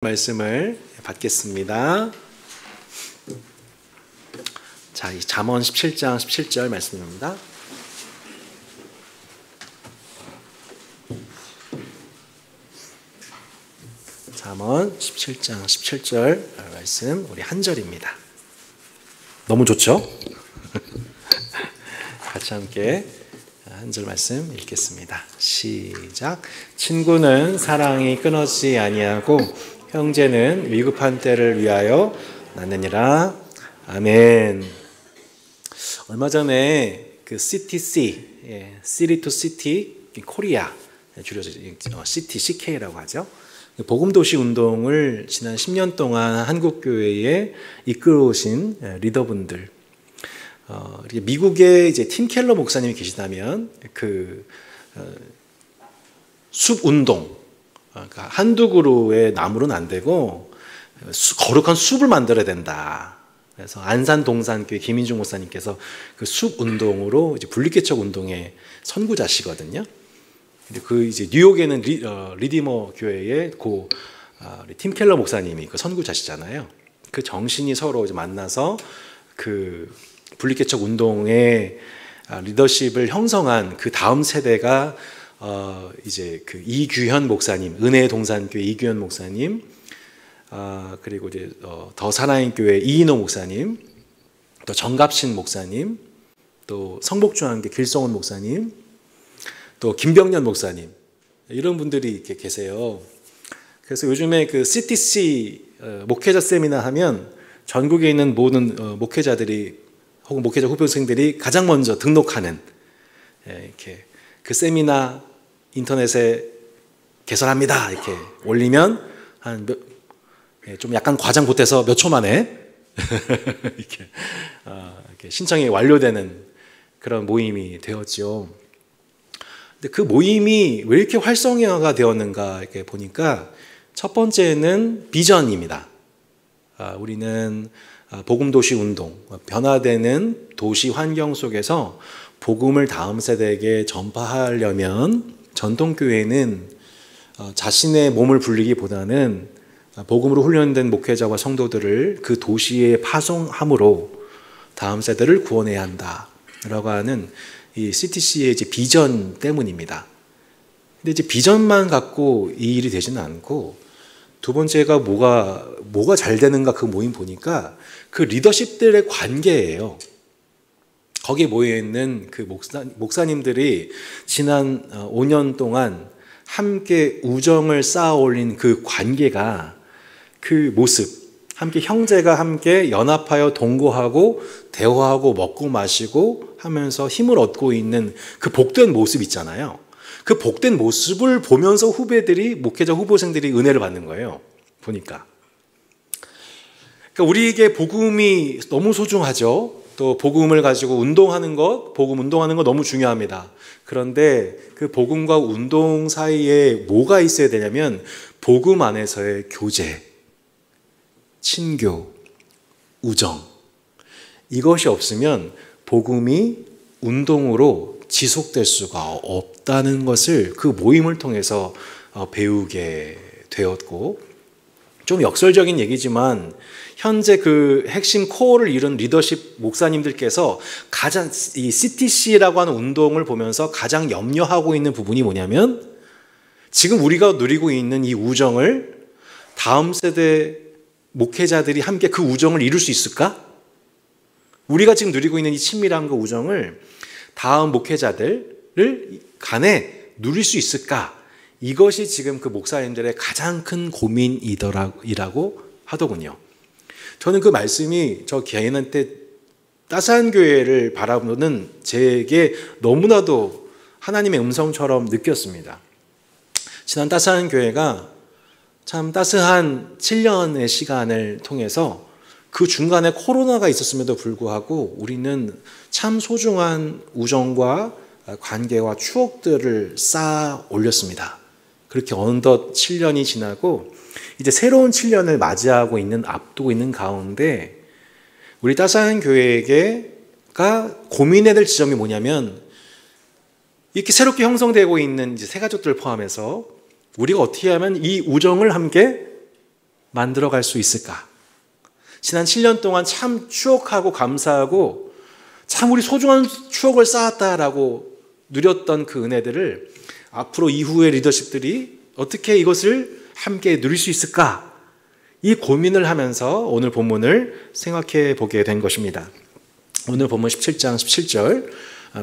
말씀을 받겠습니다. 자, 이 잠언 17장 17절 말씀입니다. 잠언 17장 17절 말씀 우리 한 절입니다. 너무 좋죠? 같이 함께 한 절 말씀 읽겠습니다. 시작. 친구는 사랑이 끊어지지 아니하고 형제는 위급한 때를 위하여 낳느니라. 아멘. 얼마 전에 그 CTC, City to City 코리아, 줄여서 CT, CK라고 하죠. 복음도시 운동을 지난 10년 동안 한국교회에 이끌어오신 리더분들, 미국에 이제 팀 켈러 목사님이 계시다면 숲 운동, 그러니까 한두 그루의 나무로는 안 되고 거룩한 숲을 만들어야 된다. 그래서 안산 동산교회 김인중 목사님께서 그 숲 운동으로 이제 분리개척 운동의 선구자시거든요. 그 이제 뉴욕에는 리디머 교회의 팀 켈러 목사님이 그 선구자시잖아요. 그 정신이 서로 이제 만나서 그 분리개척 운동의 리더십을 형성한 그 다음 세대가 이제 그 이규현 목사님, 은혜 동산교회 이규현 목사님, 그리고 이제 더 사나인 교회 이인호 목사님, 또 정갑신 목사님, 또 성복중앙교 길성원 목사님, 또 김병년 목사님, 이런 분들이 이렇게 계세요. 그래서 요즘에 그 CTC 목회자 세미나 하면 전국에 있는 모든 목회자들이 혹은 목회자 후배생들이 가장 먼저 등록하는, 이렇게 그 세미나 인터넷에 개설합니다 이렇게 올리면 좀 약간 과장 보태서 몇 초 만에 이렇게 신청이 완료되는 그런 모임이 되었죠. 근데 그 모임이 왜 이렇게 활성화가 되었는가 이렇게 보니까 첫 번째는 비전입니다. 우리는 복음도시 운동, 변화되는 도시 환경 속에서 복음을 다음 세대에게 전파하려면 전통교회는 자신의 몸을 불리기보다는 복음으로 훈련된 목회자와 성도들을 그 도시에 파송함으로 다음 세대를 구원해야 한다라고 하는 이 CTC의 이제 비전 때문입니다. 근데 이제 비전만 갖고 이 일이 되지는 않고, 두 번째가 뭐가 잘 되는가 그 모임 보니까 그 리더십들의 관계예요. 거기에 모여있는 그 목사님들이 지난 5년 동안 함께 우정을 쌓아 올린 그 관계가, 그 모습, 함께 형제가 함께 연합하여 동거하고 대화하고 먹고 마시고 하면서 힘을 얻고 있는 그 복된 모습 있잖아요. 그 복된 모습을 보면서 후배들이, 목회자 후보생들이 은혜를 받는 거예요. 보니까. 그러니까 우리에게 복음이 너무 소중하죠. 또 복음을 가지고 운동하는 것, 복음 운동하는 것 너무 중요합니다. 그런데 그 복음과 운동 사이에 뭐가 있어야 되냐면 복음 안에서의 교제, 친교, 우정, 이것이 없으면 복음이 운동으로 지속될 수가 없다는 것을 그 모임을 통해서 배우게 되었고, 좀 역설적인 얘기지만 현재 그 핵심 코어를 이룬 리더십 목사님들께서 가장 이 CTC라고 하는 운동을 보면서 가장 염려하고 있는 부분이 뭐냐면, 지금 우리가 누리고 있는 이 우정을 다음 세대 목회자들이 함께 그 우정을 이룰 수 있을까? 우리가 지금 누리고 있는 이 친밀함과 우정을 다음 목회자들 간에 누릴 수 있을까? 이것이 지금 그 목사님들의 가장 큰 고민이라고 하더군요. 저는 그 말씀이 저 개인한테 따스한 교회를 바라보는 제게 너무나도 하나님의 음성처럼 느꼈습니다. 지난 따스한 교회가 참 따스한 7년의 시간을 통해서 그 중간에 코로나가 있었음에도 불구하고 우리는 참 소중한 우정과 관계와 추억들을 쌓아 올렸습니다. 그렇게 어느덧 7년이 지나고 이제 새로운 7년을 맞이하고 있는, 앞두고 있는 가운데 우리 따스한 교회가 고민해야 될 지점이 뭐냐면, 이렇게 새롭게 형성되고 있는 이제 새 가족들을 포함해서 우리가 어떻게 하면 이 우정을 함께 만들어갈 수 있을까? 지난 7년 동안 참 추억하고 감사하고 참 우리 소중한 추억을 쌓았다라고 누렸던 그 은혜들을 앞으로 이후의 리더십들이 어떻게 이것을 함께 누릴 수 있을까? 이 고민을 하면서 오늘 본문을 생각해 보게 된 것입니다. 오늘 본문 17장 17절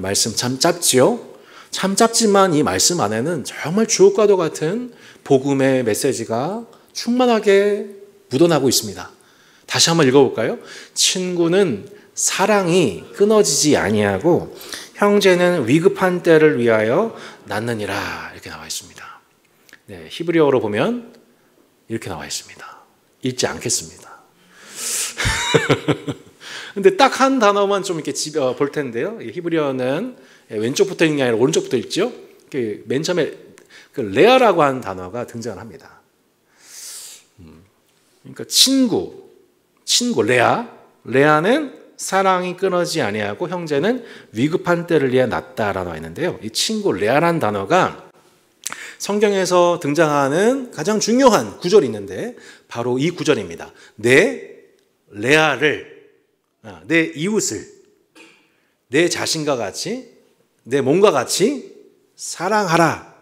말씀 참 짧지요? 참 짧지만 이 말씀 안에는 정말 주옥과도 같은 복음의 메시지가 충만하게 묻어나고 있습니다. 다시 한번 읽어볼까요? 친구는 사랑이 끊어지지 아니하고 형제는 위급한 때를 위하여 낳느니라 이렇게 나와 있습니다. 네, 히브리어로 보면 이렇게 나와 있습니다. 읽지 않겠습니다. 근데 딱 한 단어만 좀 이렇게 볼 텐데요. 히브리어는 왼쪽부터 읽는 게 아니라 오른쪽부터 읽죠. 맨 처음에 그 레아라고 하는 단어가 등장을 합니다. 그러니까 친구 레아는 사랑이 끊어지지 아니하고 형제는 위급한 때를 위해 낳다라고 있는데요. 이 친구 레아라는 단어가 성경에서 등장하는 가장 중요한 구절이 있는데 바로 이 구절입니다. 내 레아를, 내 이웃을 내 자신과 같이, 내 몸과 같이 사랑하라.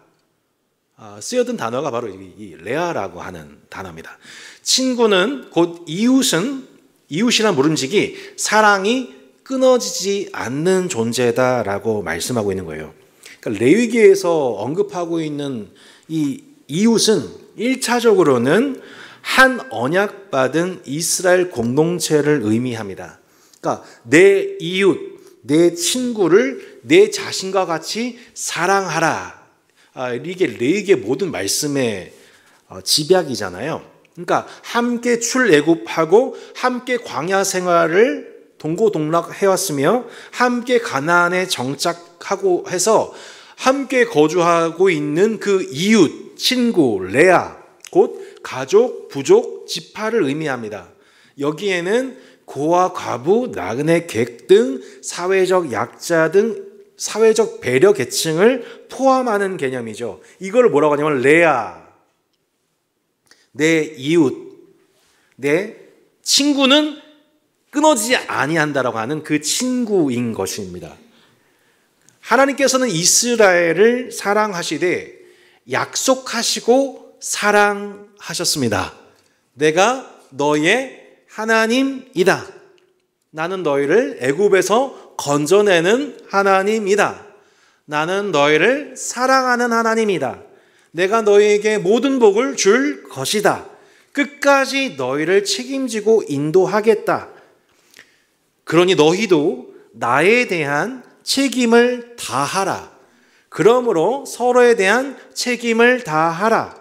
쓰여든 단어가 바로 이 레아라고 하는 단어입니다. 친구는 곧 이웃이란 모름지기 사랑이 끊어지지 않는 존재다라고 말씀하고 있는 거예요. 그러니까 레위기에서 언급하고 있는 이 이웃은 1차적으로는 한 언약받은 이스라엘 공동체를 의미합니다. 그러니까 내 이웃, 내 친구를 내 자신과 같이 사랑하라. 이게 레위기의 모든 말씀의 집약이잖아요. 그러니까 함께 출애굽하고 함께 광야 생활을 동고동락해왔으며 함께 가나안에 정착하고 해서 함께 거주하고 있는 그 이웃, 친구, 레아, 곧 가족, 부족, 지파를 의미합니다. 여기에는 고아, 과부, 나그네, 객 등 사회적 약자 등 사회적 배려 계층을 포함하는 개념이죠. 이걸 뭐라고 하냐면 레아, 내 이웃, 내 친구는 끊어지지 아니한다라고 하는 그 친구인 것입니다. 하나님께서는 이스라엘을 사랑하시되 약속하시고 사랑하셨습니다. 내가 너의 하나님이다. 나는 너희를 애굽에서 건져내는 하나님이다. 나는 너희를 사랑하는 하나님이다. 내가 너희에게 모든 복을 줄 것이다. 끝까지 너희를 책임지고 인도하겠다. 그러니 너희도 나에 대한 책임을 다하라. 그러므로 서로에 대한 책임을 다하라.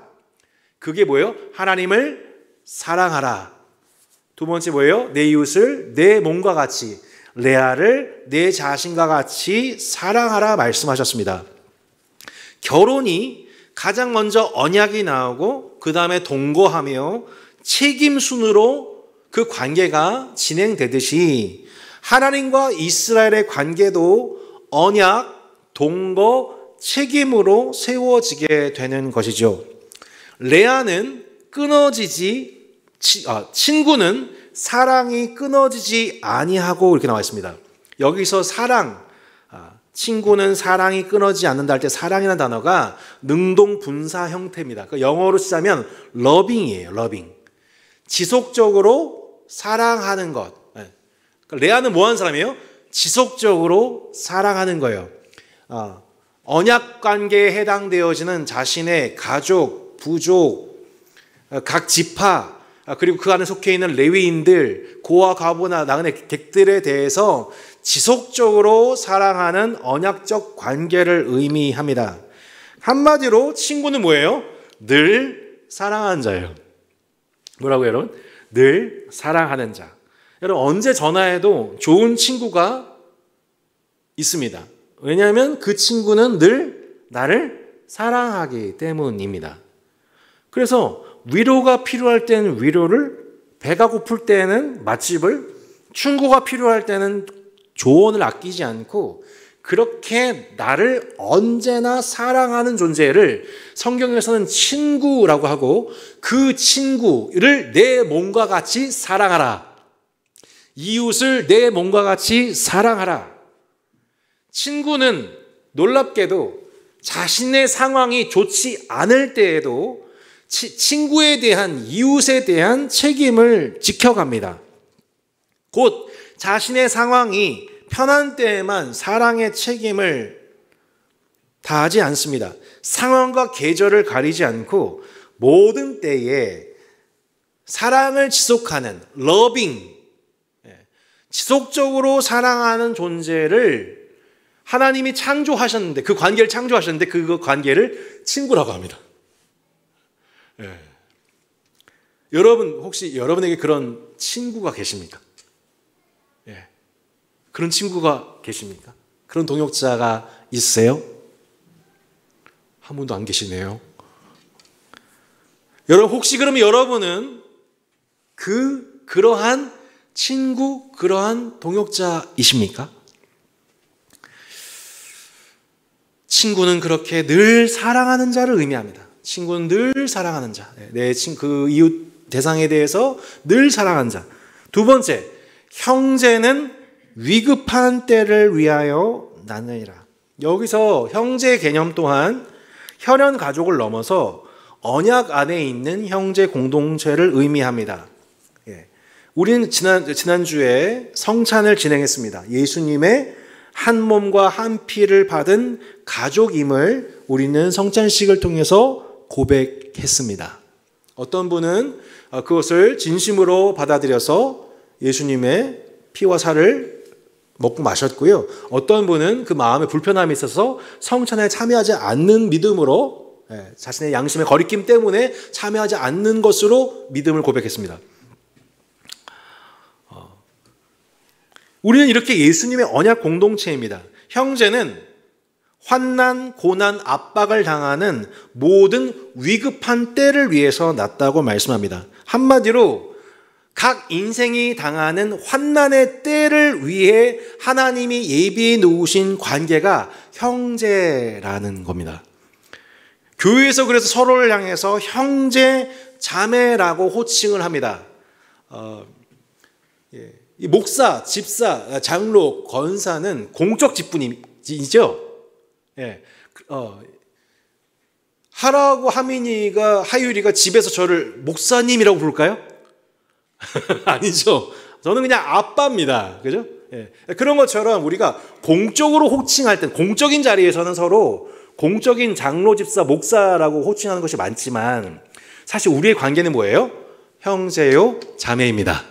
그게 뭐예요? 하나님을 사랑하라. 두 번째 뭐예요? 내 이웃을 내 몸과 같이, 레아를 내 자신과 같이 사랑하라 말씀하셨습니다. 결혼이 가장 먼저 언약이 나오고 그 다음에 동거하며 책임 순으로 그 관계가 진행되듯이 하나님과 이스라엘의 관계도 언약, 동거, 책임으로 세워지게 되는 것이죠. 레아는 친구는 사랑이 끊어지지 아니하고 이렇게 나와 있습니다. 여기서 사랑, 친구는 사랑이 끊어지지 않는다 할 때 사랑이라는 단어가 능동분사 형태입니다. 영어로 쓰자면 loving이에요. loving. 지속적으로 사랑하는 것. 레아는 뭐 하는 사람이에요? 지속적으로 사랑하는 거예요. 언약 관계에 해당되어지는 자신의 가족, 부족, 각 지파, 그리고 그 안에 속해 있는 레위인들, 고아, 과부나 나그네 객들에 대해서 지속적으로 사랑하는 언약적 관계를 의미합니다. 한마디로 친구는 뭐예요? 늘 사랑하는 자예요. 뭐라고요, 여러분? 늘 사랑하는 자. 여러분, 언제 전화해도 좋은 친구가 있습니다. 왜냐하면 그 친구는 늘 나를 사랑하기 때문입니다. 그래서 위로가 필요할 때는 위로를, 배가 고플 때는 맛집을, 충고가 필요할 때는 조언을 아끼지 않고 그렇게 나를 언제나 사랑하는 존재를 성경에서는 친구라고 하고, 그 친구를 내 몸과 같이 사랑하라. 이웃을 내 몸과 같이 사랑하라. 친구는 놀랍게도 자신의 상황이 좋지 않을 때에도 친구에 대한, 이웃에 대한 책임을 지켜갑니다. 곧 자신의 상황이 편한 때에만 사랑의 책임을 다하지 않습니다. 상황과 계절을 가리지 않고 모든 때에 사랑을 지속하는, 러빙, 지속적으로 사랑하는 존재를 하나님이 창조하셨는데, 그 관계를 창조하셨는데 그 관계를 친구라고 합니다. 여러분, 혹시 여러분에게 그런 친구가 계십니까? 그런 친구가 계십니까? 그런 동역자가 있으세요? 한 분도 안 계시네요. 여러분, 혹시 그러면 여러분은 그러한 친구, 그러한 동역자이십니까? 친구는 그렇게 늘 사랑하는 자를 의미합니다. 친구는 늘 사랑하는 자. 그 이웃 대상에 대해서 늘 사랑하는 자. 두 번째, 형제는 위급한 때를 위하여 나느니라. 여기서 형제 개념 또한 혈연 가족을 넘어서 언약 안에 있는 형제 공동체를 의미합니다. 우리는 지난주에 성찬을 진행했습니다. 예수님의 한 몸과 한 피를 받은 가족임을 우리는 성찬식을 통해서 고백했습니다. 어떤 분은 그것을 진심으로 받아들여서 예수님의 피와 살을 먹고 마셨고요. 어떤 분은 그 마음에 불편함이 있어서 성찬에 참여하지 않는 믿음으로, 자신의 양심의 거리낌 때문에 참여하지 않는 것으로 믿음을 고백했습니다. 우리는 이렇게 예수님의 언약 공동체입니다. 형제는 환난, 고난, 압박을 당하는 모든 위급한 때를 위해서 났다고 말씀합니다. 한마디로 각 인생이 당하는 환난의 때를 위해 하나님이 예비해 놓으신 관계가 형제라는 겁니다. 교회에서 그래서 서로를 향해서 형제, 자매라고 호칭을 합니다. 이 목사, 집사, 장로, 권사는 공적 직분이죠. 하라고 하율이가 집에서 저를 목사님이라고 부를까요? 아니죠. 저는 그냥 아빠입니다. 그죠? 그런 것처럼 우리가 공적으로 호칭할 때, 공적인 자리에서는 서로 공적인 장로, 집사, 목사라고 호칭하는 것이 많지만 사실 우리의 관계는 뭐예요? 형제요, 자매입니다.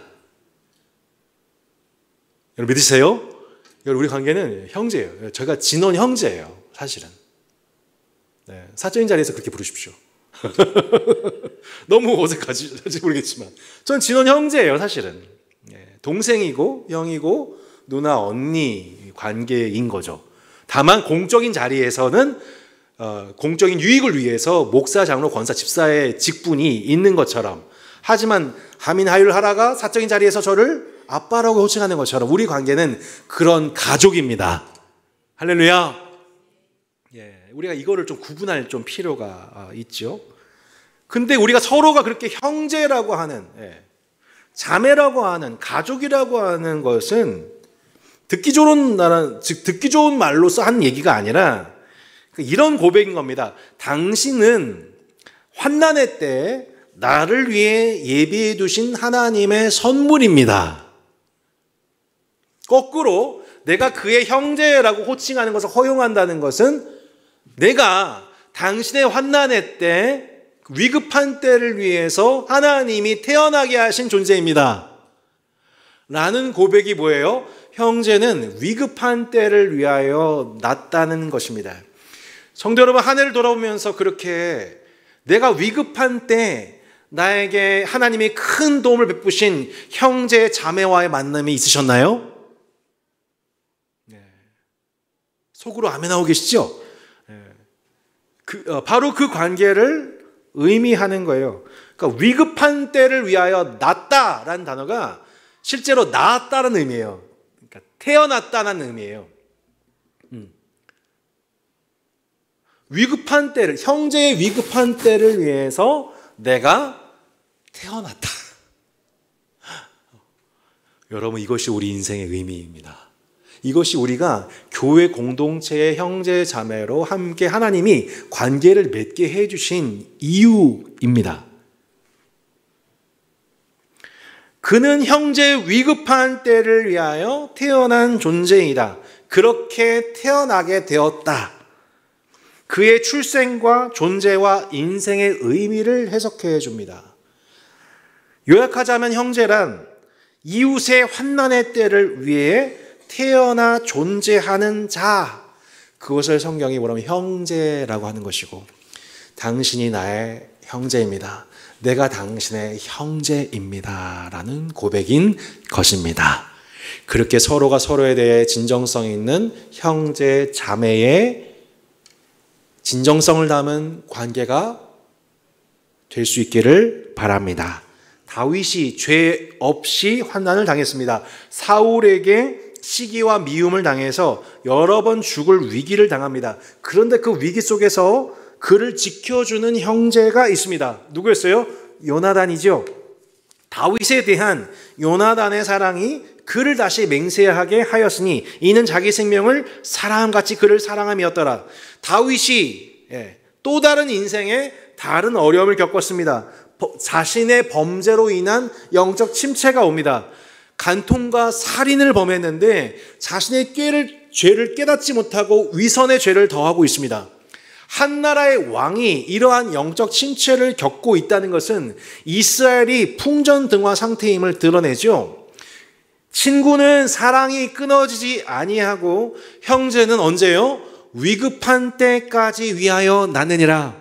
여러분 믿으세요? 우리 관계는 형제예요. 저희가 진원 형제예요, 사실은. 사적인 자리에서 그렇게 부르십시오. 너무 어색하지 모르겠지만 전 진원 형제예요, 사실은. 동생이고 형이고 누나 언니 관계인 거죠. 다만 공적인 자리에서는 공적인 유익을 위해서 목사, 장로, 권사, 집사의 직분이 있는 것처럼, 하지만 하민, 하율, 하라가 사적인 자리에서 저를 아빠라고 호칭하는 것처럼 우리 관계는 그런 가족입니다. 할렐루야. 우리가 이거를 좀 구분할 좀 필요가 있죠. 근데 우리가 서로가 그렇게 형제라고 하는, 자매라고 하는, 가족이라고 하는 것은 듣기 좋은 말로서 하는 얘기가 아니라 이런 고백인 겁니다. 당신은 환난의 때 나를 위해 예비해 두신 하나님의 선물입니다. 거꾸로 내가 그의 형제라고 호칭하는 것을 허용한다는 것은 내가 당신의 환난의 때, 위급한 때를 위해서 하나님이 태어나게 하신 존재입니다. 라는 고백이 뭐예요? 형제는 위급한 때를 위하여 났다는 것입니다. 성도 여러분, 한 해를 돌아보면서 그렇게 내가 위급한 때 나에게 하나님이 큰 도움을 베푸신 형제, 자매와의 만남이 있으셨나요? 속으로 아멘 하고 계시죠? 바로 그 관계를 의미하는 거예요. 그러니까 위급한 때를 위하여 낳았다라는 단어가 실제로 낳았다는 의미예요. 그러니까 태어났다는 의미예요. 위급한 때를, 형제의 위급한 때를 위해서 내가 태어났다. 여러분, 이것이 우리 인생의 의미입니다. 이것이 우리가 교회 공동체의 형제 자매로 함께 하나님이 관계를 맺게 해주신 이유입니다. 그는 형제의 위급한 때를 위하여 태어난 존재이다. 그렇게 태어나게 되었다. 그의 출생과 존재와 인생의 의미를 해석해 줍니다. 요약하자면 형제란 이웃의 환난의 때를 위해 태어나 존재하는 자, 그것을 성경이 뭐라면 형제라고 하는 것이고, 당신이 나의 형제입니다. 내가 당신의 형제입니다. 라는 고백인 것입니다. 그렇게 서로가 서로에 대해 진정성 있는 형제 자매의 진정성을 담은 관계가 될 수 있기를 바랍니다. 다윗이 죄 없이 환난을 당했습니다. 사울에게 시기와 미움을 당해서 여러 번 죽을 위기를 당합니다. 그런데 그 위기 속에서 그를 지켜주는 형제가 있습니다. 누구였어요? 요나단이죠. 다윗에 대한 요나단의 사랑이 그를 다시 맹세하게 하였으니 이는 자기 생명을 사랑함같이 그를 사랑함이었더라. 다윗이 또 다른 인생에 다른 어려움을 겪었습니다. 자신의 범죄로 인한 영적 침체가 옵니다. 간통과 살인을 범했는데 자신의 죄를 깨닫지 못하고 위선의 죄를 더하고 있습니다. 한 나라의 왕이 이러한 영적 침체를 겪고 있다는 것은 이스라엘이 풍전등화 상태임을 드러내죠. 친구는 사랑이 끊어지지 아니하고 형제는 언제요? 위급한 때까지 위하여 낳느니라.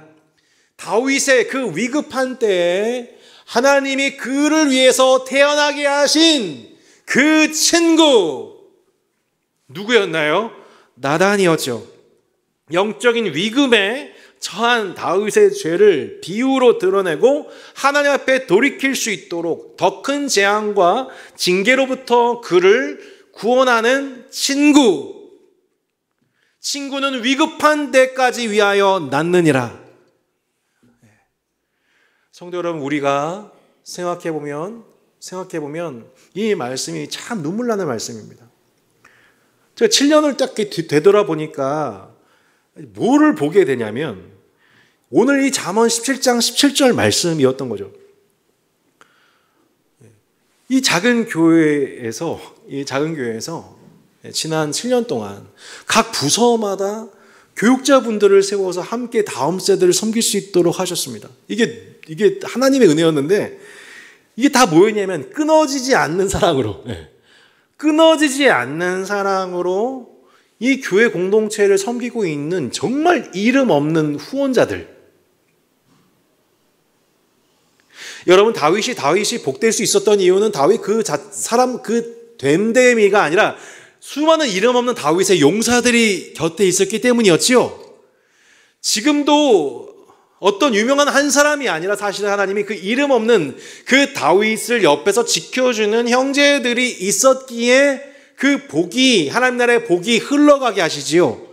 다윗의 그 위급한 때에 하나님이 그를 위해서 태어나게 하신 그 친구 누구였나요? 나단이었죠. 영적인 위급에 처한 다윗의 죄를 비유로 드러내고 하나님 앞에 돌이킬 수 있도록 더 큰 재앙과 징계로부터 그를 구원하는 친구는 위급한 때까지 위하여 낳느니라. 성도 여러분, 우리가 생각해 보면 이 말씀이 참 눈물 나는 말씀입니다. 제가 7년을 딱 되돌아보니까 뭐를 보게 되냐면 오늘 이 잠언 17장 17절 말씀이었던 거죠. 이 작은 교회에서 지난 7년 동안 각 부서마다 교육자분들을 세워서 함께 다음 세대를 섬길 수 있도록 하셨습니다. 이게 하나님의 은혜였는데 이게 다 뭐였냐면 끊어지지 않는 사랑으로 이 교회 공동체를 섬기고 있는 정말 이름 없는 후원자들. 여러분, 다윗이 복될 수 있었던 이유는 다윗 사람 됨됨이가 아니라 수많은 이름 없는 다윗의 용사들이 곁에 있었기 때문이었지요. 지금도 어떤 유명한 한 사람이 아니라 사실 하나님이 그 이름 없는 그 다윗을 옆에서 지켜주는 형제들이 있었기에 그 복이, 하나님 나라의 복이 흘러가게 하시지요.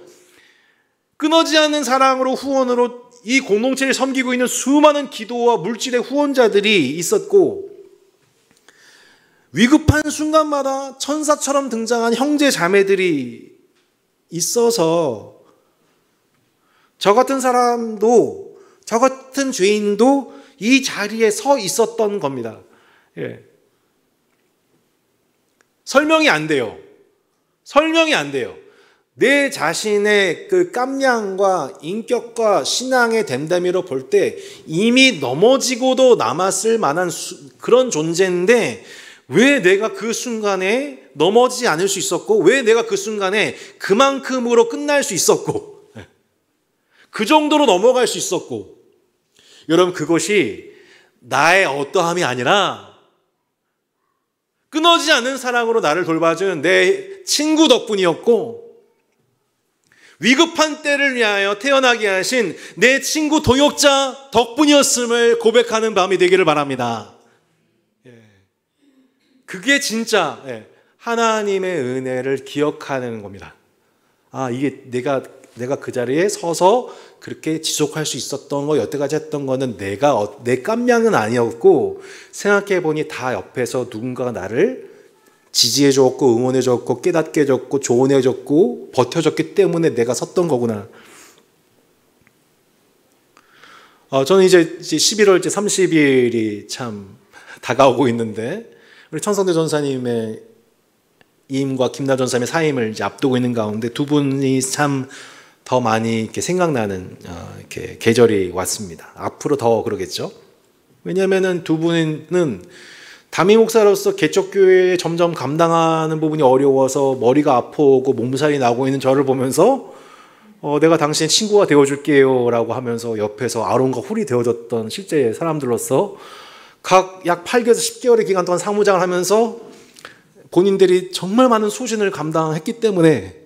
끊어지지 않는 사랑으로 후원으로 이 공동체를 섬기고 있는 수많은 기도와 물질의 후원자들이 있었고, 위급한 순간마다 천사처럼 등장한 형제 자매들이 있어서 저 같은 사람도, 저 같은 죄인도 이 자리에 서 있었던 겁니다. 설명이 안 돼요. 내 자신의 그 깜냥과 인격과 신앙의 됨됨이로 볼 때 이미 넘어지고도 남았을 만한 그런 존재인데 왜 내가 그 순간에 넘어지지 않을 수 있었고, 왜 내가 그 순간에 그만큼으로 끝날 수 있었고, 그 정도로 넘어갈 수 있었고, 여러분, 그것이 나의 어떠함이 아니라 끊어지지 않는 사랑으로 나를 돌봐준 내 친구 덕분이었고, 위급한 때를 위하여 태어나게 하신 내 친구 동역자 덕분이었음을 고백하는 밤이 되기를 바랍니다. 그게 진짜 하나님의 은혜를 기억하는 겁니다. 이게 내가 내가 그 자리에 서서 그렇게 지속할 수 있었던 거, 여태까지 했던 거는 내 깜냥은 아니었고, 생각해보니 다 옆에서 누군가가 나를 지지해줬고, 응원해줬고, 깨닫게 해줬고, 조언해줬고, 버텨줬기 때문에 내가 섰던 거구나. 저는 이제 11월 30일이 참 다가오고 있는데, 우리 천성대 전사님의 이임과 김나 전사님의 사임을 이제 앞두고 있는 가운데 두 분이 참 더 많이 이렇게 생각나는 이렇게 계절이 왔습니다. 앞으로 더 그러겠죠. 왜냐하면은 두 분은 담임 목사로서 개척교회에 점점 감당하는 부분이 어려워서 머리가 아프고 몸살이 나고 있는 저를 보면서 내가 당신의 친구가 되어줄게요 라고 하면서 옆에서 아론과 훌이 되어줬던 실제 사람들로서 각 약 8개월에서 10개월의 기간 동안 상무장을 하면서 본인들이 정말 많은 소신을 감당했기 때문에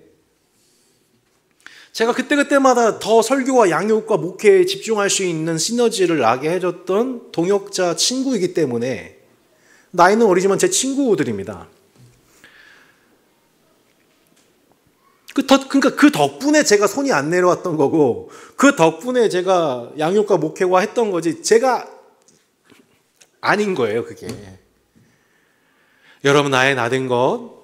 제가 그때그때마다 더 설교와 양육과 목회에 집중할 수 있는 시너지를 나게 해줬던 동역자 친구이기 때문에 나이는 어리지만 제 친구들입니다. 그러니까 그 덕분에 제가 손이 안 내려왔던 거고 그 덕분에 제가 양육과 목회와 했던 거지 제가 아닌 거예요, 그게. 여러분, 나의 나된 것,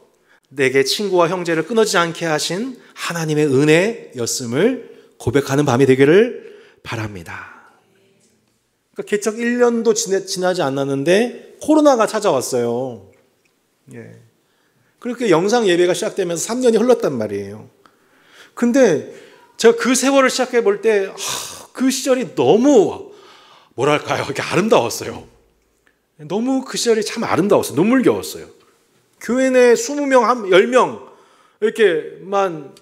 내게 친구와 형제를 끊어지지 않게 하신 하나님의 은혜였음을 고백하는 밤이 되기를 바랍니다. 그러니까 개척 1년도 지나지 않았는데 코로나가 찾아왔어요. 예. 그렇게 영상 예배가 시작되면서 3년이 흘렀단 말이에요. 근데 제가 그 세월을 시작해 볼 때 그 시절이 너무 뭐랄까요, 이렇게 아름다웠어요. 너무 그 시절이 참 아름다웠어요. 눈물겨웠어요. 교회 내 20명, 10명 이렇게만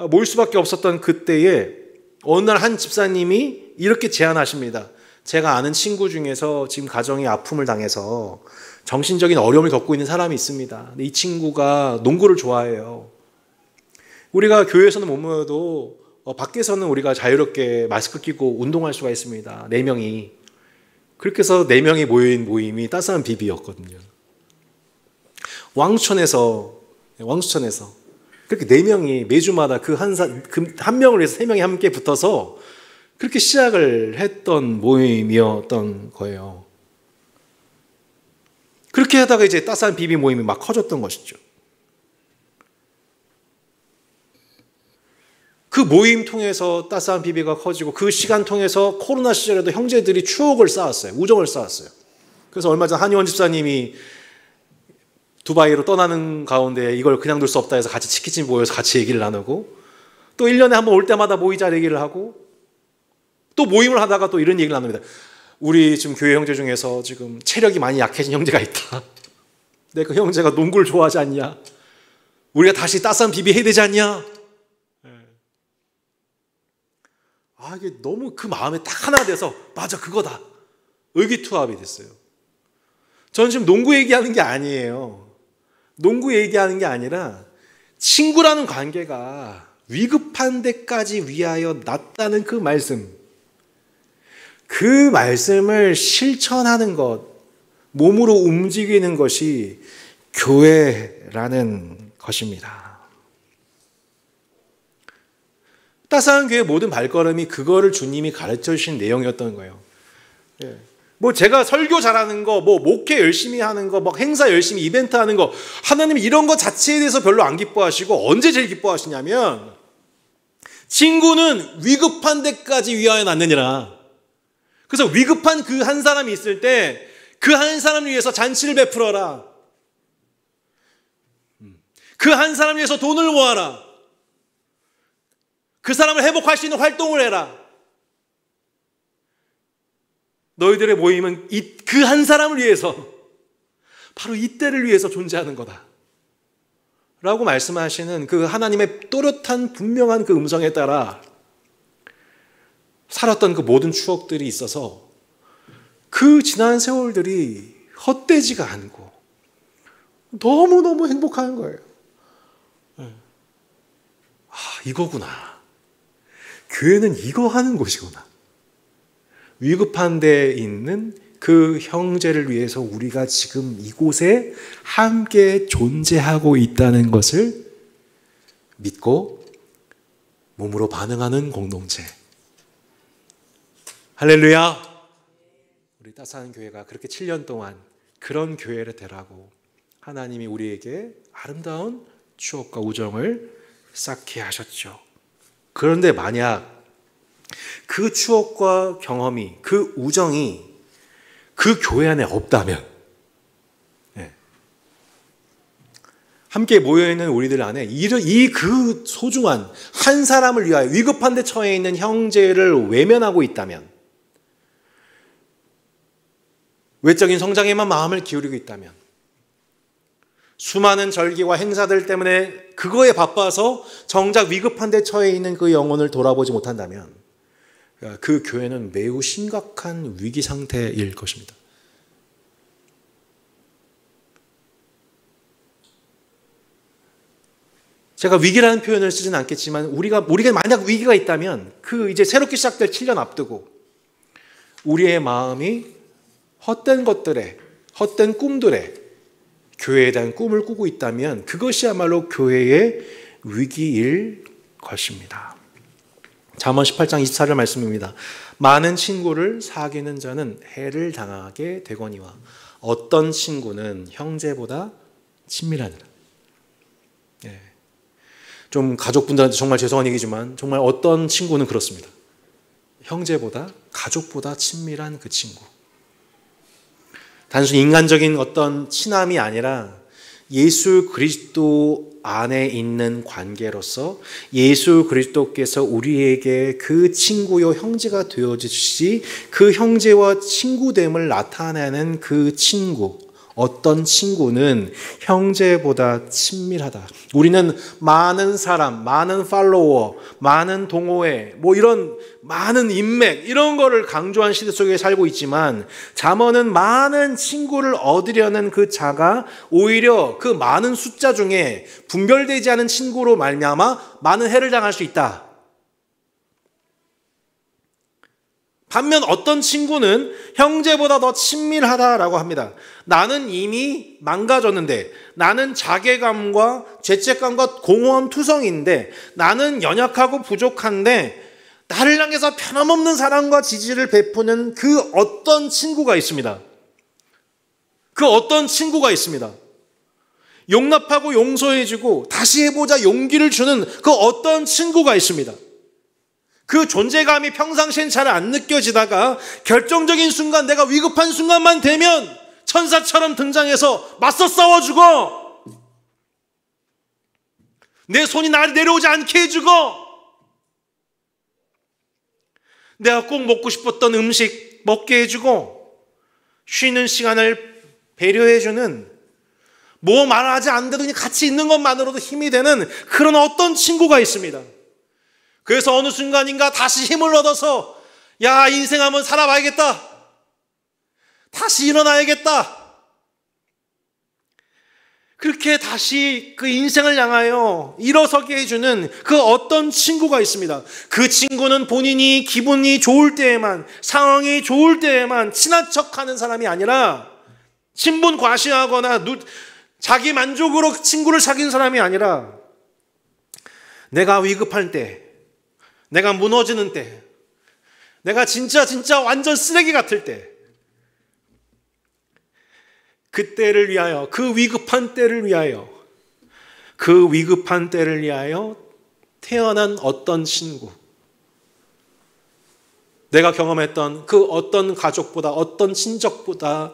모일 수밖에 없었던 그때에 어느 날 한 집사님이 이렇게 제안하십니다. 제가 아는 친구 중에서 지금 가정이 아픔을 당해서 정신적인 어려움을 겪고 있는 사람이 있습니다. 이 친구가 농구를 좋아해요. 우리가 교회에서는 못 모여도 밖에서는 우리가 자유롭게 마스크 끼고 운동할 수가 있습니다. 4명이. 그렇게 해서 4명이 모인 모임이 따스한 비비였거든요. 왕수천에서 그렇게 4명이 매주마다 그 한 명을 위해서 3명이 함께 붙어서 그렇게 시작을 했던 모임이었던 거예요. 그렇게 하다가 이제 따스한 비비 모임이 막 커졌던 것이죠. 그 모임 통해서 따스한 비비가 커지고 그 시간 통해서 코로나 시절에도 형제들이 추억을 쌓았어요. 우정을 쌓았어요. 그래서 얼마 전 한의원 집사님이 두바이로 떠나는 가운데 이걸 그냥 둘 수 없다 해서 같이 치킨집 모여서 같이 얘기를 나누고 또 1년에 한 번 올 때마다 모이자 얘기를 하고 또 모임을 하다가 또 이런 얘기를 나눕니다. 우리 지금 교회 형제 중에서 지금 체력이 많이 약해진 형제가 있다. 내 그 형제가 농구를 좋아하지 않냐? 우리가 다시 따스한 비비 해야 되지 않냐? 이게 너무 그 마음에 딱 하나 돼서 맞아, 그거다. 의기투합이 됐어요. 저는 지금 농구 얘기하는 게 아니에요. 농구 얘기하는 게 아니라 친구라는 관계가 위급한 데까지 위하여 낫다는 그 말씀. 그 말씀을 실천하는 것, 몸으로 움직이는 것이 교회라는 것입니다. 따스한 교회의 모든 발걸음이 그거를 주님이 가르쳐 주신 내용이었던 거예요. 뭐 제가 설교 잘하는 거, 뭐 목회 열심히 하는 거, 막 행사 열심히 이벤트 하는 거, 하나님 이런 거 자체에 대해서 별로 안 기뻐하시고 언제 제일 기뻐하시냐면 친구는 위급한 데까지 위하여 낫느니라. 그래서 위급한 그 한 사람이 있을 때 그 한 사람을 위해서 잔치를 베풀어라. 그 한 사람을 위해서 돈을 모아라. 그 사람을 회복할 수 있는 활동을 해라. 너희들의 모임은 그 한 사람을 위해서, 바로 이때를 위해서 존재하는 거다 라고 말씀하시는 그 하나님의 또렷한 분명한 그 음성에 따라 살았던 그 모든 추억들이 있어서 그 지난 세월들이 헛되지가 않고 너무너무 행복한 거예요. 이거구나. 교회는 이거 하는 곳이구나. 위급한 데에 있는 그 형제를 위해서 우리가 지금 이곳에 함께 존재하고 있다는 것을 믿고 몸으로 반응하는 공동체. 할렐루야! 우리 따스한 교회가 그렇게 7년 동안 그런 교회를 되라고 하나님이 우리에게 아름다운 추억과 우정을 쌓게 하셨죠. 그런데 만약 그 추억과 경험이, 그 우정이 그 교회 안에 없다면, 함께 모여있는 우리들 안에 그 소중한 한 사람을 위하여 위급한 데 처해 있는 형제를 외면하고 있다면, 외적인 성장에만 마음을 기울이고 있다면, 수많은 절기와 행사들 때문에 그거에 바빠서 정작 위급한 데 처해 있는 그 영혼을 돌아보지 못한다면 그 교회는 매우 심각한 위기 상태일 것입니다. 제가 위기라는 표현을 쓰진 않겠지만 우리가 만약 위기가 있다면 그 이제 새롭게 시작될 7년 앞두고 우리의 마음이 헛된 것들에, 헛된 꿈들에 교회에 대한 꿈을 꾸고 있다면 그것이야말로 교회의 위기일 것입니다. 잠언 18장 24절 말씀입니다. 많은 친구를 사귀는 자는 해를 당하게 되거니와 어떤 친구는 형제보다 친밀하니라. 좀 가족분들한테 정말 죄송한 얘기지만 정말 어떤 친구는 그렇습니다. 형제보다, 가족보다 친밀한 그 친구. 단순히 인간적인 어떤 친함이 아니라 예수 그리스도 안에 있는 관계로서 예수 그리스도께서 우리에게 그 친구요 형제가 되어주시지 그 형제와 친구됨을 나타내는 그 친구. 어떤 친구는 형제보다 친밀하다. 우리는 많은 사람, 많은 팔로워, 많은 동호회, 이런 많은 인맥, 이런 거를 강조한 시대 속에 살고 있지만 잠언은 많은 친구를 얻으려는 그 자가 오히려 그 많은 숫자 중에 분별되지 않은 친구로 말미암아 많은 해를 당할 수 있다. 반면 어떤 친구는 형제보다 더 친밀하다라고 합니다. 나는 이미 망가졌는데, 나는 자괴감과 죄책감과 공허함 투성인데, 나는 연약하고 부족한데 나를 향해서 변함없는 사랑과 지지를 베푸는 그 어떤 친구가 있습니다. 그 어떤 친구가 있습니다. 용납하고 용서해주고 다시 해보자 용기를 주는 그 어떤 친구가 있습니다. 그 존재감이 평상시엔 잘 안 느껴지다가 결정적인 순간, 내가 위급한 순간만 되면 천사처럼 등장해서 맞서 싸워주고 내 손이 나를 내려오지 않게 해주고 내가 꼭 먹고 싶었던 음식 먹게 해주고 쉬는 시간을 배려해주는 뭐 말하지 않는데도 그냥 같이 있는 것만으로도 힘이 되는 그런 어떤 친구가 있습니다. 그래서 어느 순간인가 다시 힘을 얻어서 야, 인생 한번 살아봐야겠다. 다시 일어나야겠다. 그렇게 다시 그 인생을 향하여 일어서게 해주는 그 어떤 친구가 있습니다. 그 친구는 본인이 기분이 좋을 때에만, 상황이 좋을 때에만 친한 척하는 사람이 아니라 친분 과시하거나 자기 만족으로 친구를 사귄 사람이 아니라 내가 위급할 때, 내가 무너지는 때, 내가 진짜 완전 쓰레기 같을 때, 그때를 위하여, 그 위급한 때를 위하여 태어난 어떤 친구, 내가 경험했던 그 어떤 가족보다, 어떤 친척보다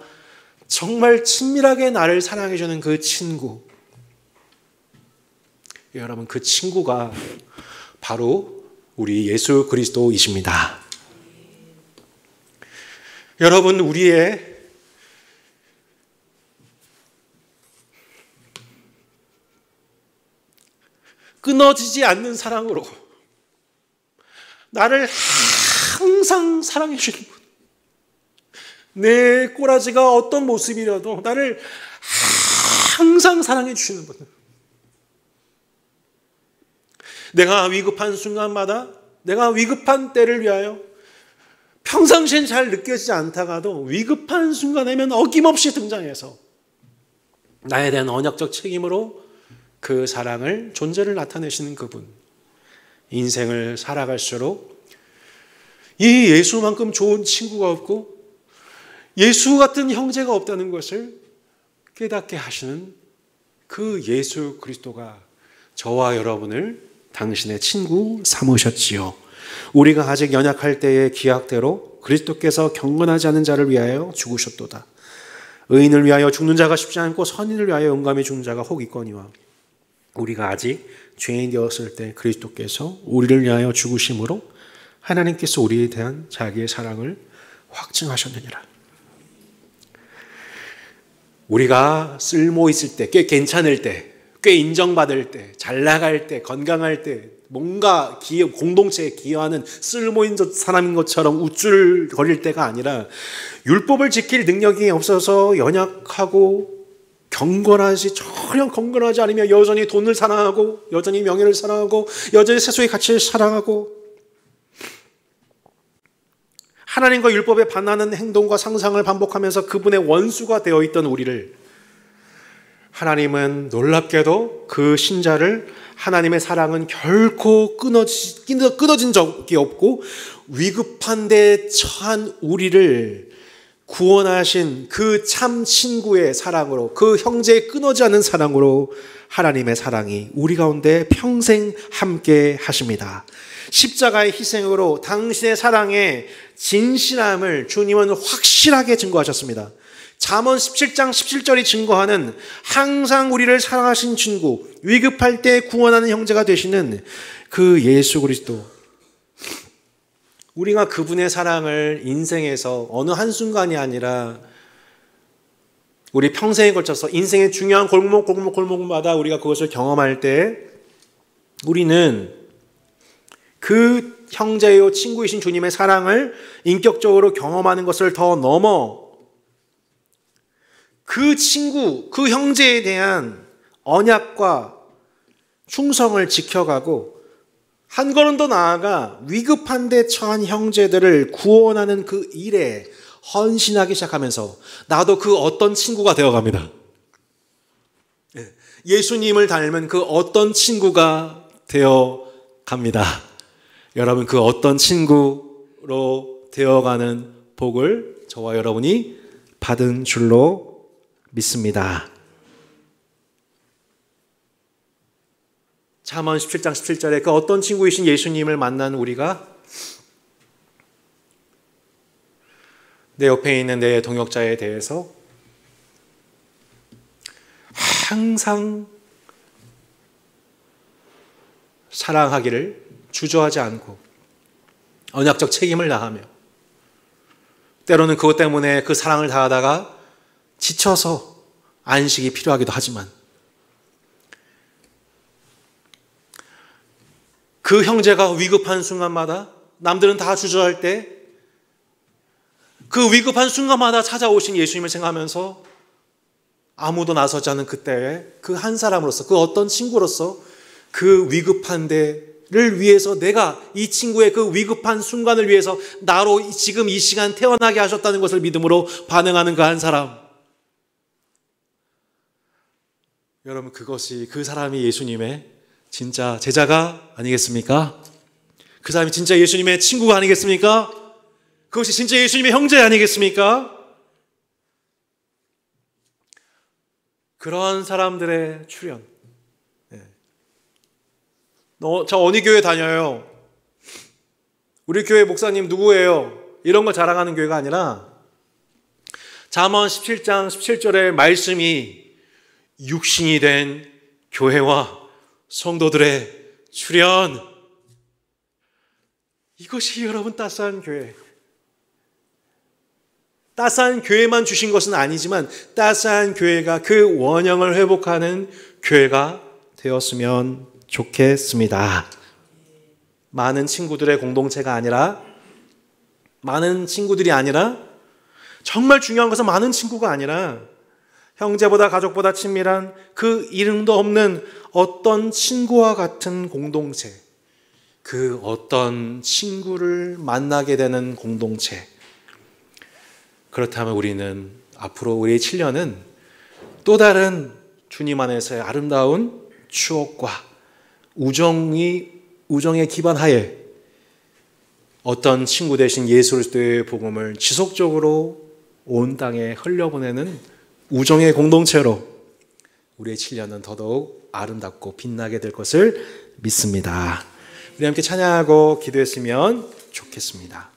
정말 친밀하게 나를 사랑해주는 그 친구. 여러분, 그 친구가 바로 우리 예수 그리스도이십니다. 여러분, 우리의 끊어지지 않는 사랑으로 나를 항상 사랑해 주는 분, 내 꼬라지가 어떤 모습이라도 나를 항상 사랑해 주시는 분, 내가 위급한 순간마다, 내가 위급한 때를 위하여 평상시엔 잘 느껴지지 않다가도 위급한 순간에면 어김없이 등장해서 나에 대한 언약적 책임으로 그 사랑을, 존재를 나타내시는 그분, 인생을 살아갈수록 이 예수만큼 좋은 친구가 없고 예수 같은 형제가 없다는 것을 깨닫게 하시는 그 예수 그리스도가 저와 여러분을 당신의 친구 삼으셨지요. 우리가 아직 연약할 때의 기약대로 그리스도께서 경건하지 않은 자를 위하여 죽으셨도다. 의인을 위하여 죽는 자가 쉽지 않고 선인을 위하여 용감히 죽는 자가 혹 있거니와. 우리가 아직 죄인 되었을 때 그리스도께서 우리를 위하여 죽으심으로 하나님께서 우리에 대한 자기의 사랑을 확증하셨느니라. 우리가 쓸모 있을 때, 꽤 괜찮을 때, 꽤 인정받을 때, 잘 나갈 때, 건강할 때, 뭔가 공동체에 기여하는 쓸모있는 사람인 것처럼 우쭐거릴 때가 아니라 율법을 지킬 능력이 없어서 연약하고 전혀 경건하지 않으며 여전히 돈을 사랑하고 여전히 명예를 사랑하고 여전히 세속의 가치를 사랑하고 하나님과 율법에 반하는 행동과 상상을 반복하면서 그분의 원수가 되어 있던 우리를 하나님은 놀랍게도 그 신자를 하나님의 사랑은 결코 끊어진 적이 없고 위급한 데 처한 우리를 구원하신 그 참 친구의 사랑으로, 그 형제의 끊어지 않는 사랑으로 하나님의 사랑이 우리 가운데 평생 함께 하십니다. 십자가의 희생으로 당신의 사랑의 진실함을 주님은 확실하게 증거하셨습니다. 잠언 17장 17절이 증거하는 항상 우리를 사랑하신 친구, 위급할 때 구원하는 형제가 되시는 그 예수 그리스도. 우리가 그분의 사랑을 인생에서 어느 한순간이 아니라 우리 평생에 걸쳐서 인생의 중요한 골목마다 우리가 그것을 경험할 때 우리는 그 형제요 친구이신 주님의 사랑을 인격적으로 경험하는 것을 더 넘어 그 친구, 그 형제에 대한 언약과 충성을 지켜가고 한 걸음 더 나아가 위급한 데 처한 형제들을 구원하는 그 일에 헌신하기 시작하면서 나도 그 어떤 친구가 되어갑니다. 예수님을 닮은 그 어떤 친구가 되어갑니다. 여러분, 그 어떤 친구로 되어가는 복을 저와 여러분이 받은 줄로 믿습니다. 잠언 17장 17절에 그 어떤 친구이신 예수님을 만난 우리가 내 옆에 있는 내 동역자에 대해서 항상 사랑하기를 주저하지 않고 언약적 책임을 다하며 때로는 그것 때문에 그 사랑을 다하다가 지쳐서 안식이 필요하기도 하지만 그 형제가 위급한 순간마다 남들은 다 주저할 때 그 위급한 순간마다 찾아오신 예수님을 생각하면서 아무도 나서지 않은 그때에 그 한 사람으로서 그 어떤 친구로서 그 위급한 데를 위해서 내가 이 친구의 그 위급한 순간을 위해서 나로 지금 이 시간 태어나게 하셨다는 것을 믿음으로 반응하는 그 한 사람. 여러분, 그것이 그 사람이 예수님의 진짜 제자가 아니겠습니까? 그 사람이 진짜 예수님의 친구가 아니겠습니까? 그것이 진짜 예수님의 형제 아니겠습니까? 그런 사람들의 출현. 저 어느 교회 다녀요? 우리 교회 목사님 누구예요? 이런 거 자랑하는 교회가 아니라 잠언 17장 17절의 말씀이 육신이 된 교회와 성도들의 출현. 이것이 여러분 따스한 교회. 따스한 교회만 주신 것은 아니지만 따스한 교회가 그 원형을 회복하는 교회가 되었으면 좋겠습니다. 많은 친구들의 공동체가 아니라, 많은 친구들이 아니라, 정말 중요한 것은 많은 친구가 아니라 형제보다 가족보다 친밀한 그 이름도 없는 어떤 친구와 같은 공동체, 그 어떤 친구를 만나게 되는 공동체. 그렇다면 우리는 앞으로 우리의 7년은 또 다른 주님 안에서의 아름다운 추억과 우정이 우정의 기반 하에 어떤 친구 대신 예수 그리스도의 복음을 지속적으로 온 땅에 흘려보내는 우정의 공동체로 우리의 7년은 더더욱 아름답고 빛나게 될 것을 믿습니다. 우리 함께 찬양하고 기도했으면 좋겠습니다.